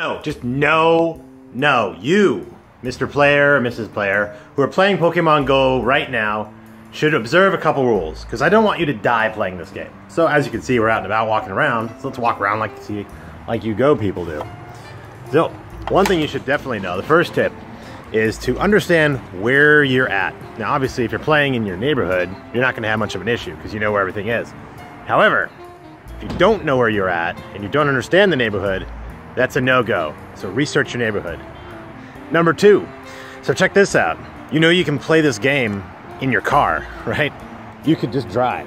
No, just no, you, Mr. Player or Mrs. Player, who are playing Pokemon Go right now, should observe a couple rules, because I don't want you to die playing this game. So as you can see, we're out and about walking around, so let's walk around like you go people do. So, one thing you should definitely know, the first tip, is to understand where you're at. Now obviously if you're playing in your neighborhood, you're not going to have much of an issue, because you know where everything is. However, if you don't know where you're at, and you don't understand the neighborhood, that's a no-go. So research your neighborhood. Number 2, so check this out. You know you can play this game in your car, right? You could just drive.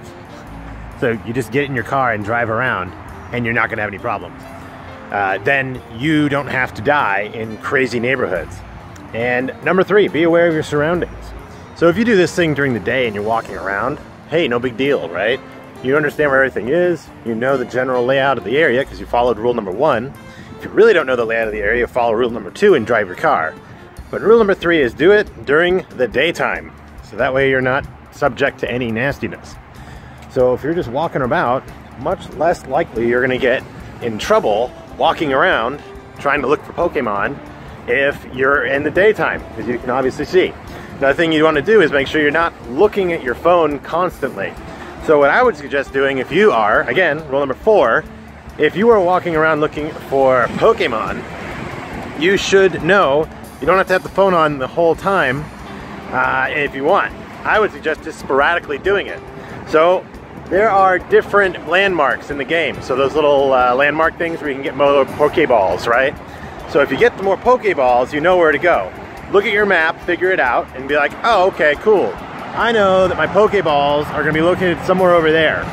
So you just get in your car and drive around, and you're not gonna have any problems. Then you don't have to die in crazy neighborhoods. And number 3, be aware of your surroundings. So if you do this thing during the day and you're walking around, hey, no big deal, right? You understand where everything is, you know the general layout of the area because you followed rule number 1. If you really don't know the layout of the area, you follow rule number 2 and drive your car. But rule number 3 is do it during the daytime. So that way you're not subject to any nastiness. So if you're just walking about, much less likely you're gonna get in trouble walking around trying to look for Pokemon if you're in the daytime, because you can obviously see. Another thing you want to do is make sure you're not looking at your phone constantly. So what I would suggest doing if you are, again, rule number 4, if you are walking around looking for Pokemon, you should know you don't have to have the phone on the whole time if you want. I would suggest just sporadically doing it. So there are different landmarks in the game. So those little landmark things where you can get more Pokeballs, right? So if you get the more Pokeballs, you know where to go. Look at your map, figure it out, and be like, oh, okay, cool. I know that my Pokeballs are gonna be located somewhere over there.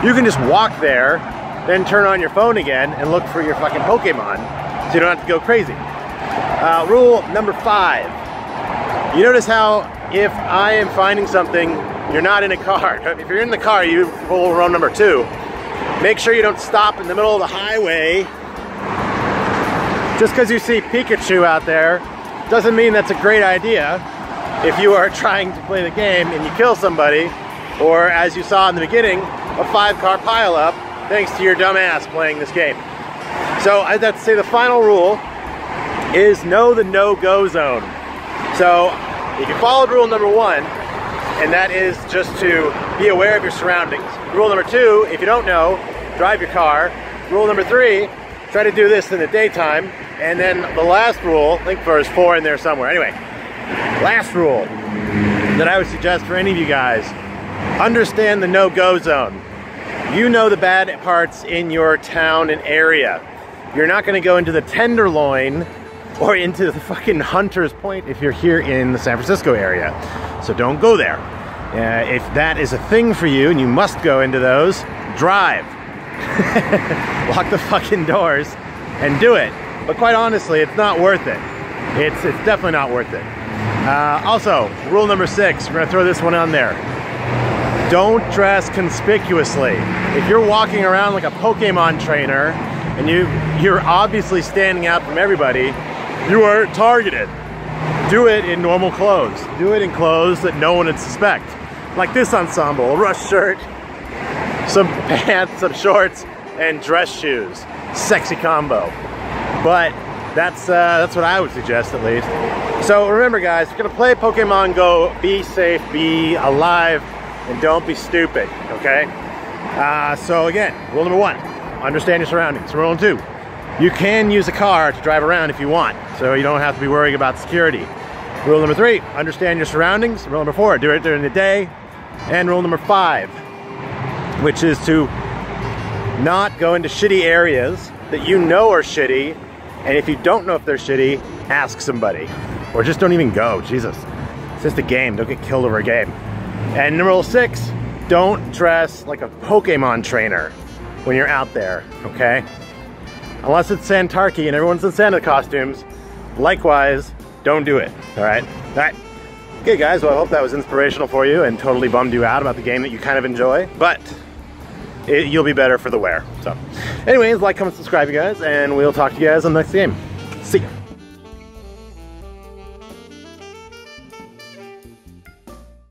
You can just walk there, then turn on your phone again and look for your fucking Pokemon, so you don't have to go crazy. Rule number 5. You notice how if I am finding something, you're not in a car. If you're in the car, you follow rule number 2. Make sure you don't stop in the middle of the highway. Just because you see Pikachu out there doesn't mean that's a great idea if you are trying to play the game and you kill somebody, or as you saw in the beginning, a 5-car pileup thanks to your dumb ass playing this game. So I'd have to say the final rule is know the no-go zone. So if you followed rule number 1, and that is just to be aware of your surroundings. Rule number 2, if you don't know, drive your car. Rule number 3, try to do this in the daytime. And then the last rule, I think there's 4 in there somewhere. Anyway, last rule that I would suggest for any of you guys, understand the no-go zone. You know the bad parts in your town and area. You're not gonna go into the Tenderloin or into the fucking Hunter's Point if you're here in the San Francisco area. So don't go there. If that is a thing for you and you must go into those, drive. Lock the fucking doors and do it. But quite honestly, it's not worth it. It's definitely not worth it. Also, rule number 6, we're gonna throw this one on there. Don't dress conspicuously. If you're walking around like a Pokemon trainer and you're obviously standing out from everybody, you are targeted. Do it in normal clothes. Do it in clothes that no one would suspect. Like this ensemble, a rush shirt, some pants, some shorts, and dress shoes. Sexy combo. But that's what I would suggest at least. So remember guys, if you're gonna play Pokemon Go, be safe, be alive, and don't be stupid, okay? So again, rule number 1, understand your surroundings. Rule number 2, you can use a car to drive around if you want, so you don't have to be worrying about security. Rule number 3, understand your surroundings. Rule number 4, do it during the day. And rule number 5, which is to not go into shitty areas that you know are shitty, and if you don't know if they're shitty, ask somebody. Or just don't even go, Jesus. It's just a game, don't get killed over a game. And rule 6, don't dress like a Pokemon trainer when you're out there, okay? Unless it's Santarky and everyone's in Santa costumes, likewise, don't do it, all right? All right. Okay guys, well I hope that was inspirational for you and totally bummed you out about the game that you kind of enjoy, but you'll be better for the wear. So anyways, like, comment, subscribe you guys, and we'll talk to you guys on the next game. See ya.